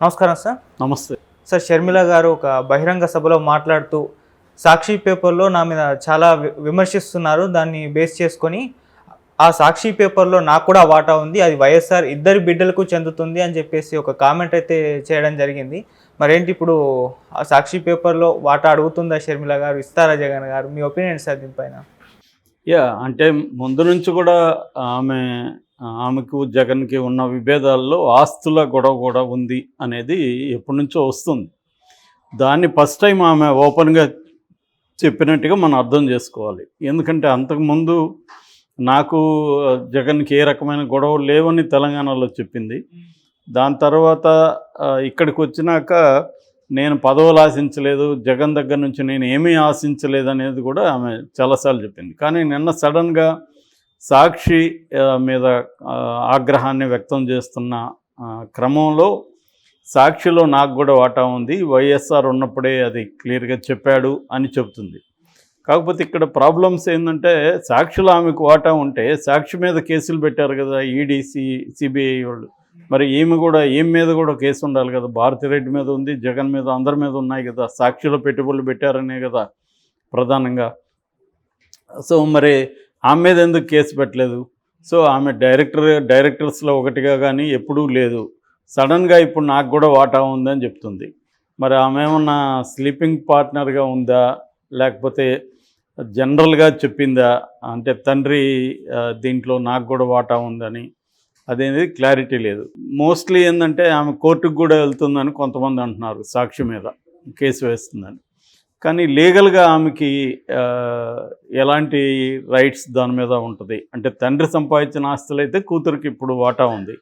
నమస్కారం సార్. నమస్తే సార్, షర్మిల గారు ఒక బహిరంగ సభలో మాట్లాడుతూ సాక్షి పేపర్లో నా మీద చాలా విమర్శిస్తున్నారు. దాన్ని బేస్ చేసుకొని ఆ సాక్షి పేపర్లో నాకు కూడా వాటా ఉంది, అది వైఎస్ఆర్ ఇద్దరి బిడ్డలకు చెందుతుంది అని చెప్పేసి ఒక కామెంట్ అయితే చేయడం జరిగింది. మరేంటి ఇప్పుడు ఆ సాక్షి పేపర్లో వాటా అడుగుతుందా షర్మిల గారు, ఇస్తారా జగన్ గారు? మీ ఒపీనియన్ సార్ దీనిపైన? అంటే ముందు నుంచి కూడా ఆమెకు జగన్కి ఉన్న విభేదాల్లో ఆస్తుల గొడవ కూడా ఉంది అనేది ఎప్పటి నుంచో వస్తుంది. దాన్ని ఫస్ట్ టైం ఆమె ఓపెన్గా చెప్పినట్టుగా మనం అర్థం చేసుకోవాలి. ఎందుకంటే అంతకుముందు నాకు జగన్కి ఏ రకమైన గొడవలు లేవని తెలంగాణలో చెప్పింది. దాని తర్వాత ఇక్కడికి వచ్చినాక నేను పదవులు ఆశించలేదు, జగన్ దగ్గర నుంచి నేను ఏమీ ఆశించలేదు అనేది కూడా ఆమె చాలాసార్లు చెప్పింది. కానీ నిన్న సడన్గా సాక్షి మీద ఆగ్రహాన్ని వ్యక్తం చేస్తున్న క్రమంలో సాక్షిలో నాకు కూడా వాటా ఉంది, వైఎస్ఆర్ ఉన్నప్పుడే అది క్లియర్గా చెప్పాడు అని చెప్తుంది. కాకపోతే ఇక్కడ ప్రాబ్లమ్స్ ఏంటంటే సాక్షిలో ఆమెకు వాటా ఉంటే సాక్షి మీద కేసులు పెట్టారు కదా ఈడీ, సిబిఐ వాళ్ళు. మరి ఈమె మీద కూడా కేసు ఉండాలి కదా. భారతిరెడ్డి మీద ఉంది, జగన్ మీద, అందరి మీద ఉన్నాయి కదా. సాక్షిలో పెట్టుబడులు పెట్టారనే కదా ప్రధానంగా. సో మరి ఆమె మీద ఎందుకు కేసు పెట్టలేదు? సో ఆమె డైరెక్టర్స్లో ఒకటిగా కానీ ఎప్పుడూ లేదు. సడన్గా ఇప్పుడు నాకు కూడా వాటా ఉందని చెప్తుంది. మరి ఆమె ఏమన్నా స్లీపింగ్ పార్ట్నర్గా ఉందా, లేకపోతే జనరల్గా చెప్పిందా? అంటే తండ్రి దీంట్లో నాకు కూడా వాటా ఉందని అదేది క్లారిటీ లేదు. మోస్ట్లీ ఏంటంటే ఆమె కోర్టుకు కూడా వెళ్తుందని కొంతమంది అంటున్నారు, సాక్షి మీద కేసు వేస్తుందని. కానీ లీగల్గా ఆమెకి ఎలాంటి రైట్స్ దాని మీద ఉంటుంది అంటే తండ్రి సంపాదించిన ఆస్తులు అయితే కూతురికి ఇప్పుడు వాటా ఉంది.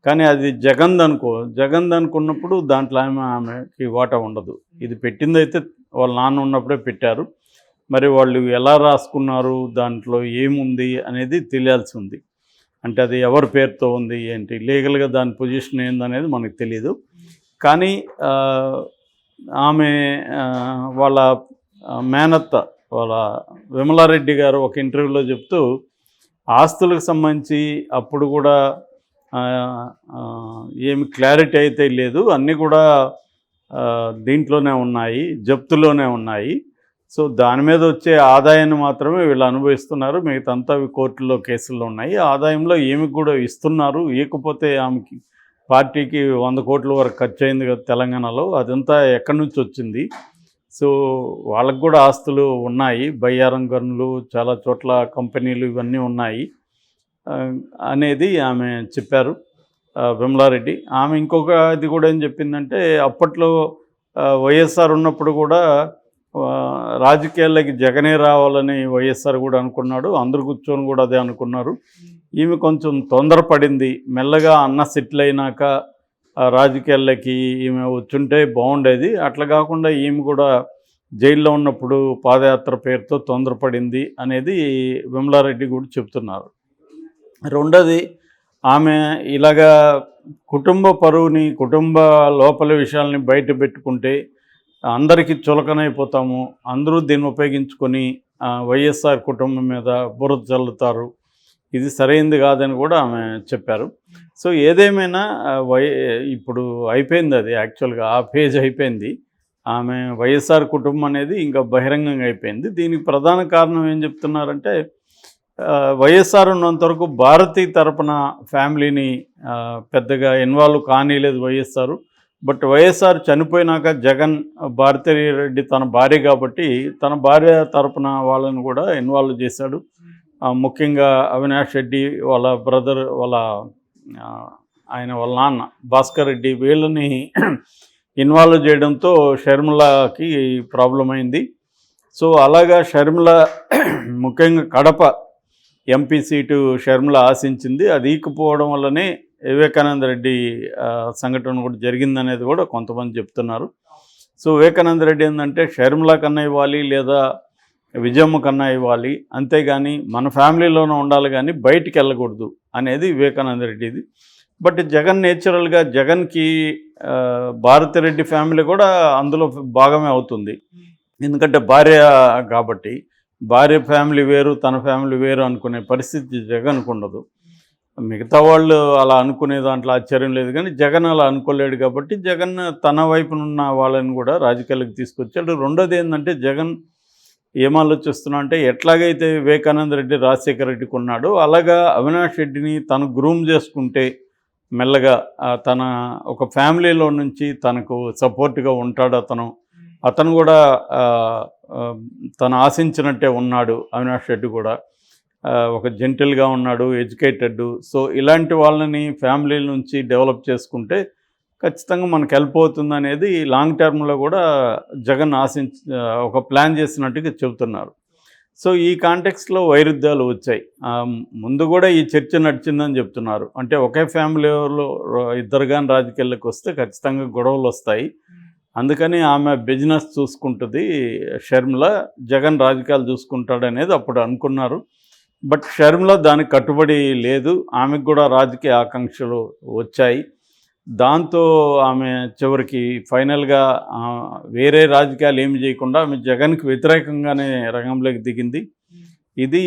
కానీ అది జగన్ అనుకున్నప్పుడు దాంట్లో ఆమెకి వాటా ఉండదు. ఇది పెట్టిందైతే వాళ్ళ నాన్న ఉన్నప్పుడే పెట్టారు. మరి వాళ్ళు ఎలా రాసుకున్నారు, దాంట్లో ఏముంది అనేది తెలియాల్సి ఉంది. అంటే అది ఎవరి పేరుతో ఉంది ఏంటి, లీగల్గా దాని పొజిషన్ ఏందనేది మనకు తెలియదు. కానీ ఆమె వాళ్ళ మేనత్త వాళ్ళ విమలారెడ్డి గారు ఒక ఇంటర్వ్యూలో చెప్తూ ఆస్తులకు సంబంధించి అప్పుడు కూడా ఏమి క్లారిటీ అయితే లేదు, అన్నీ కూడా దీంట్లోనే ఉన్నాయి, జప్తులోనే ఉన్నాయి. సో దాని మీద వచ్చే ఆదాయాన్ని మాత్రమే వీళ్ళు అనుభవిస్తున్నారు, మిగతాంతా కోర్టులో కేసుల్లో ఉన్నాయి. ఆదాయంలో ఏమికి కూడా ఇస్తున్నారు, ఇవ్వకపోతే ఆమెకి పార్టీకి 100 కోట్ల వరకు ఖర్చు అయింది కదా తెలంగాణలో, అదంతా ఎక్కడి నుంచి వచ్చింది? సో వాళ్ళకు కూడా ఆస్తులు ఉన్నాయి, బయ్యారం గనులు, చాలా చోట్ల కంపెనీలు ఇవన్నీ ఉన్నాయి అనేది ఆమె చెప్పారు విమలారెడ్డి. ఆమె ఇంకొక ఇది కూడా ఏం చెప్పిందంటే అప్పట్లో వైఎస్ఆర్ ఉన్నప్పుడు కూడా రాజకీయాల్లోకి జగనే రావాలని వైఎస్ఆర్ కూడా అనుకున్నాడు, అందరు కూర్చొని కూడా అదే అనుకున్నారు. ఈమె కొంచెం తొందరపడింది, మెల్లగా అన్న సెటిల్ అయినాక రాజకీయాల్లోకి ఈమె వచ్చుంటే బాగుండేది. అట్లా కాకుండా ఈమె కూడా జైల్లో ఉన్నప్పుడు పాదయాత్ర పేరుతో తొందరపడింది అనేది విమలారెడ్డి కూడా చెప్తున్నారు. రెండోది, ఆమె ఇలాగా కుటుంబ పరువుని, కుటుంబ లోపల విషయాల్ని బయట పెట్టుకుంటే అందరికీ చులకనైపోతాము, అందరూ దీన్ని ఉపయోగించుకొని వైఎస్ఆర్ కుటుంబం మీద బురద చల్లుతారు, ఇది సరైనది కాదని కూడా ఆమె చెప్పారు. సో ఏదేమైనా ఇప్పుడు అయిపోయింది, అది యాక్చువల్గా ఆ పేజ్ అయిపోయింది. ఆమె వైఎస్ఆర్ కుటుంబం అనేది ఇంకా బహిరంగంగా అయిపోయింది. దీనికి ప్రధాన కారణం ఏం చెప్తున్నారంటే వైఎస్ఆర్ ఉన్నంతవరకు భారతి తరపున ఫ్యామిలీని పెద్దగా ఇన్వాల్వ్ కానీలేదు వైఎస్ఆర్. బట్ వైఎస్ఆర్ చనిపోయినాక జగన్ భారతిరెడ్డి తన భార్య కాబట్టి తన భార్య తరపున వాళ్ళని కూడా ఇన్వాల్వ్ చేశాడు. ముఖ్యంగా అవినాష్ రెడ్డి వాళ్ళ బ్రదర్, వాళ్ళ నాన్న భాస్కర్ రెడ్డి, వీళ్ళని ఇన్వాల్వ్ చేయడంతో షర్మిలకి ప్రాబ్లం అయింది. సో అలాగా షర్మిల ముఖ్యంగా కడప ఎంపీ సీటు షర్మిల ఆశించింది, అది ఈకపోవడం వల్లనే వివేకానంద రెడ్డి సంఘటన కూడా జరిగిందనేది కూడా కొంతమంది చెప్తున్నారు. సో వివేకానంద రెడ్డి ఏంటంటే షర్మిల కన్నా ఇవ్వాలి లేదా విజయమ్మ కన్నా ఇవ్వాలి, అంతేగాని మన ఫ్యామిలీలోనే ఉండాలి కానీ బయటికి వెళ్ళకూడదు అనేది వివేకానంద రెడ్డిది. బట్ జగన్ నేచురల్గా జగన్కి భారతిరెడ్డి ఫ్యామిలీ కూడా అందులో భాగమే అవుతుంది. ఎందుకంటే భార్య కాబట్టి భార్య ఫ్యామిలీ వేరు, తన ఫ్యామిలీ వేరు అనుకునే పరిస్థితి జగన్కు ఉండదు. మిగతా వాళ్ళు అలా అనుకునే దాంట్లో ఆశ్చర్యం లేదు, కానీ జగన్ అలా అనుకోలేడు కాబట్టి జగన్ తన వైపునున్న వాళ్ళని కూడా రాజకీయాలకు తీసుకొచ్చాడు. రెండోది ఏంటంటే జగన్ ఏం ఆలోచిస్తున్నా అంటే ఎట్లాగైతే వివేకానంద రెడ్డి రాజశేఖర రెడ్డికి ఉన్నాడో అలాగా అవినాష్ రెడ్డిని తను గ్రూమ్ చేసుకుంటే మెల్లగా తన ఒక ఫ్యామిలీలో నుంచి తనకు సపోర్ట్గా ఉంటాడు. అతను కూడా తను ఆశించినట్టే ఉన్నాడు. అవినాష్ రెడ్డి కూడా ఒక జెంటిల్గా ఉన్నాడు, ఎడ్యుకేటెడ్. సో ఇలాంటి వాళ్ళని ఫ్యామిలీ నుంచి డెవలప్ చేసుకుంటే ఖచ్చితంగా మనకు హెల్ప్ అవుతుంది అనేది లాంగ్ టర్మ్లో కూడా జగన్ ఒక ప్లాన్ చేసినట్టుగా చెబుతున్నారు. సో ఈ కాంటెక్స్లో వైరుధ్యాలు వచ్చాయి. ముందు కూడా ఈ చర్చ నడిచిందని చెప్తున్నారు. అంటే ఒకే ఫ్యామిలీలో ఇద్దరు కానీ రాజకీయాల్లోకి వస్తే ఖచ్చితంగా గొడవలు వస్తాయి. అందుకని ఆమె బిజినెస్ చూసుకుంటుంది షర్మిల, జగన్ రాజకీయాలు చూసుకుంటాడు అనేది అప్పుడు అనుకున్నారు. బట్ షర్మిల దానికి కట్టుబడి లేదు. ఆమెకు కూడా రాజకీయ ఆకాంక్షలు వచ్చాయి. దాంతో ఆమె చివరికి ఫైనల్గా వేరే రాజకీయాలు ఏమి చేయకుండా ఆమె జగన్కి వ్యతిరేకంగానే రంగంలోకి దిగింది. ఇది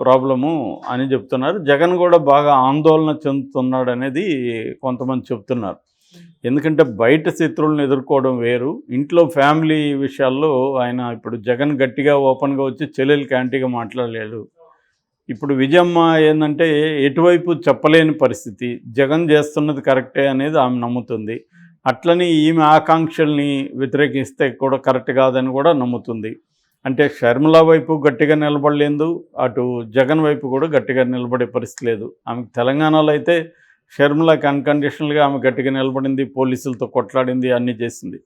ప్రాబ్లము అని చెప్తున్నారు. జగన్ కూడా బాగా ఆందోళన చెందుతున్నాడు అనేది కొంతమంది చెప్తున్నారు. ఎందుకంటే బయట శత్రువులను ఎదుర్కోవడం వేరు, ఇంట్లో ఫ్యామిలీ విషయాల్లో ఆయన ఇప్పుడు జగన్ గట్టిగా ఓపెన్గా వచ్చి చెల్లెలకి యాంటీగా మాట్లాడలేడు. ఇప్పుడు విజయమ్మ ఏంటంటే ఎటువైపు చెప్పలేని పరిస్థితి. జగన్ చేస్తున్నది కరెక్టే అనేది ఆమె నమ్ముతుంది. అట్లని ఈమె ఆకాంక్షల్ని వ్యతిరేకిస్తే కూడా కరెక్ట్ కాదని కూడా నమ్ముతుంది. అంటే షర్మిల వైపు గట్టిగా నిలబడలేదు, అటు జగన్ వైపు కూడా గట్టిగా నిలబడే పరిస్థితి లేదు. ఆమెకు తెలంగాణలో అయితే షర్మిలకి అన్కండిషనల్గా ఆమె గట్టిగా నిలబడింది, పోలీసులతో కొట్లాడింది, అన్నీ చేసింది.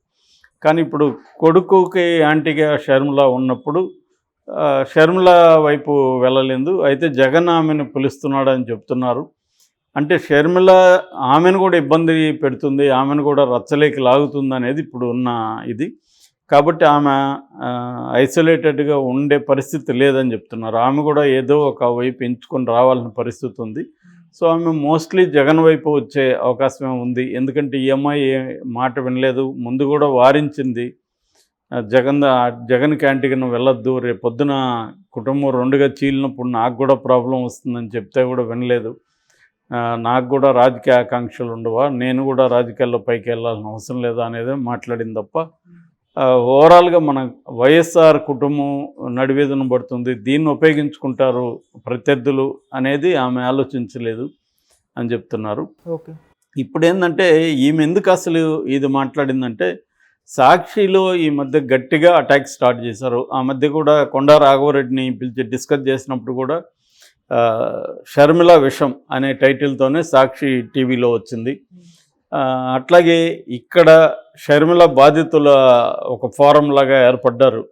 కానీ ఇప్పుడు కొడుకుకి యాంటీగా షర్మిల ఉన్నప్పుడు షర్మిల వైపు వెళ్ళలేదు. అయితే జగన్ ఆమెను పిలుస్తున్నాడని చెప్తున్నారు. అంటే షర్మిల ఆమెను కూడా ఇబ్బంది పెడుతుంది, ఆమెను కూడా రచ్చలేకి లాగుతుంది అనేది ఇప్పుడు ఉన్న ఇది. కాబట్టి ఆమె ఐసోలేటెడ్గా ఉండే పరిస్థితి లేదని చెప్తున్నారు. ఆమె కూడా ఏదో ఒక వైపు ఎంచుకొని రావాల్సిన పరిస్థితి ఉంది. సో ఆమె మోస్ట్లీ జగన్ వైపు వచ్చే అవకాశమే ఉంది. ఎందుకంటే ఈ అమ్మాయి మాట వినలేదు, ముందు కూడా వారించింది. జగన్ క్యాంటీన్కి వెళ్ళొద్దు, రేపు పొద్దున కుటుంబం రెండుగా చీలినప్పుడు నాకు కూడా ప్రాబ్లం వస్తుందని చెప్తే కూడా వినలేదు. నాకు కూడా రాజకీయ ఆకాంక్షలు ఉండవా, నేను కూడా రాజకీయాల్లో పైకి వెళ్ళాల్సిన అవసరం లేదా అనేది మాట్లాడింది తప్ప ఓవరాల్గా మన వైఎస్ఆర్ కుటుంబం నడివేదన పడుతుంది, దీన్ని ఉపయోగించుకుంటారు ప్రత్యర్థులు అనేది ఆమె ఆలోచించలేదు అని చెప్తున్నారు. ఓకే, ఇప్పుడు ఏంటంటే ఈమె ఎందుకు అసలు ఇది మాట్లాడిందంటే సాక్షిలో ఈ మధ్య గట్టిగా అటాక్ స్టార్ట్ చేశారు. ఆ మధ్య కూడా కొండా రాఘవరెడ్డిని పిలిచి డిస్కస్ చేసినప్పుడు కూడా షర్మిల విషం అనే టైటిల్తోనే సాక్షి టీవీలో వచ్చింది. అట్లాగే ఇక్కడ షర్మిల బాధితుల ఒక ఫోరం లాగా ఏర్పడ్డారు.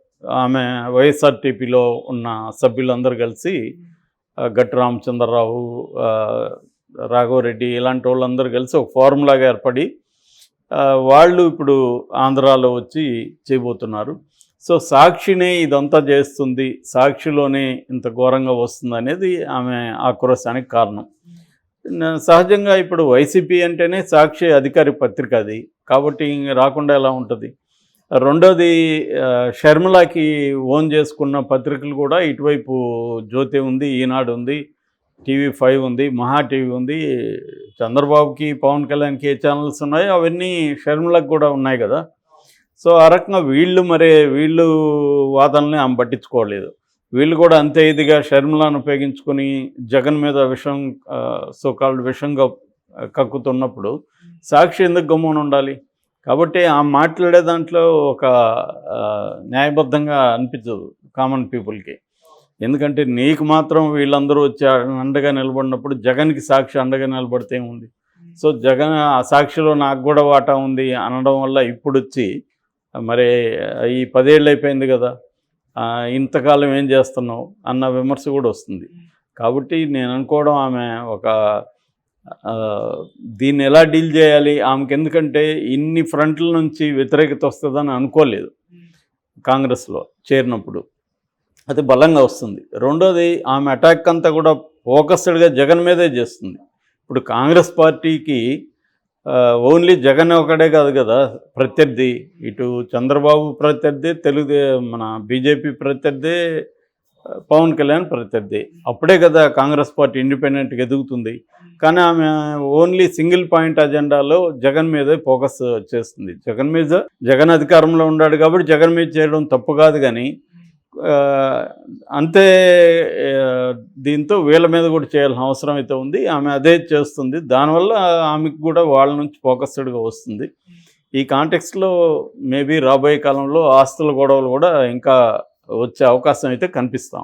ఆమె వైఎస్ఆర్టీపీలో ఉన్న సభ్యులందరూ కలిసి గట్టి రామచంద్రరావు, రాఘవరెడ్డి ఇలాంటి వాళ్ళందరూ కలిసి ఒక ఫోరం లాగా ఏర్పడి వాళ్ళు ఇప్పుడు ఆంధ్రాలో వచ్చి చేయబోతున్నారు. సో సాక్షినే ఇదంతా చేస్తుంది, సాక్షిలోనే ఇంత ఘోరంగా వస్తుంది అనేది ఆమె ఆక్రోశానికి కారణం. సహజంగా ఇప్పుడు వైసీపీ అంటేనే సాక్షి అధికారి పత్రిక అది, కాబట్టి రాకుండా ఎలా ఉంటుంది. రెండోది షర్మిలకి ఓన్ చేసుకున్న పత్రికలు కూడా ఇటువైపు జ్యోతి ఉంది, ఈనాడు ఉంది, TV5 ఉంది, మహా టీవీ ఉంది. చంద్రబాబుకి పవన్ కళ్యాణ్కి ఏ ఛానల్స్ ఉన్నాయో అవన్నీ షర్మిలకు కూడా ఉన్నాయి కదా. సో ఆ రకంగా వీళ్ళు వాదనల్ని ఆమె పట్టించుకోలేదు. వీళ్ళు కూడా అంతే ఇదిగా షర్మిలను ఉపయోగించుకొని జగన్ మీద సోకాల్డ్ విషంగా కక్కుతున్నప్పుడు సాక్షి ఎందుకు గమ్మున ఉండాలి. కాబట్టి ఆ మాట్లాడే దాంట్లో ఒక న్యాయబద్ధంగా అనిపించదు కామన్ పీపుల్కి. ఎందుకంటే నీకు మాత్రం వీళ్ళందరూ వచ్చి అండగా నిలబడినప్పుడు జగన్కి సాక్షి అండగా నిలబడితే ఉంది. సో జగన్ ఆ సాక్షిలో నాకు కూడా వాటా ఉంది అనడం వల్ల ఇప్పుడు వచ్చి మరి ఈ 10 ఏళ్ళు అయిపోయింది కదా, ఇంతకాలం ఏం చేస్తున్నావు అన్న విమర్శ కూడా వస్తుంది. కాబట్టి నేను అనుకోవడం ఆమె ఒక దీన్ని ఎలా డీల్ చేయాలి ఆమెకి, ఎందుకంటే ఇన్ని ఫ్రంట్ల నుంచి వ్యతిరేకత వస్తుందని అనుకోలేదు కాంగ్రెస్లో చేరినప్పుడు. అది బలంగా వస్తుంది. రెండోది ఆమె అటాక్ అంతా కూడా ఫోకస్డ్గా జగన్ మీదే చేస్తుంది. ఇప్పుడు కాంగ్రెస్ పార్టీకి ఓన్లీ జగన్ ఒకడే కాదు కదా ప్రత్యర్థి, ఇటు చంద్రబాబు ప్రత్యర్థి, మన బీజేపీ ప్రత్యర్థి, పవన్ కళ్యాణ్ ప్రత్యర్థి. అప్పుడే కదా కాంగ్రెస్ పార్టీ ఇండిపెండెంట్గా ఎదుగుతుంది. కానీ ఆమె ఓన్లీ సింగిల్ పాయింట్ అజెండాలో జగన్ మీదే ఫోకస్ చేస్తుంది. జగన్ అధికారంలో ఉన్నాడు కాబట్టి జగన్ మీద చేయడం తప్పు కాదు, కానీ అంతే దీంతో వీళ్ళ మీద కూడా చేయాల్సిన అవసరం అయితే ఉంది. ఆమె అదే చేస్తుంది. దానివల్ల ఆమెకు కూడా వాళ్ళ నుంచి ఫోకస్డ్గా వస్తుంది. ఈ కాంటెక్స్ట్లో మేబీ రాబోయే కాలంలో ఆస్తుల గొడవలు కూడా ఇంకా వచ్చే అవకాశం అయితే కనిపిస్తాం.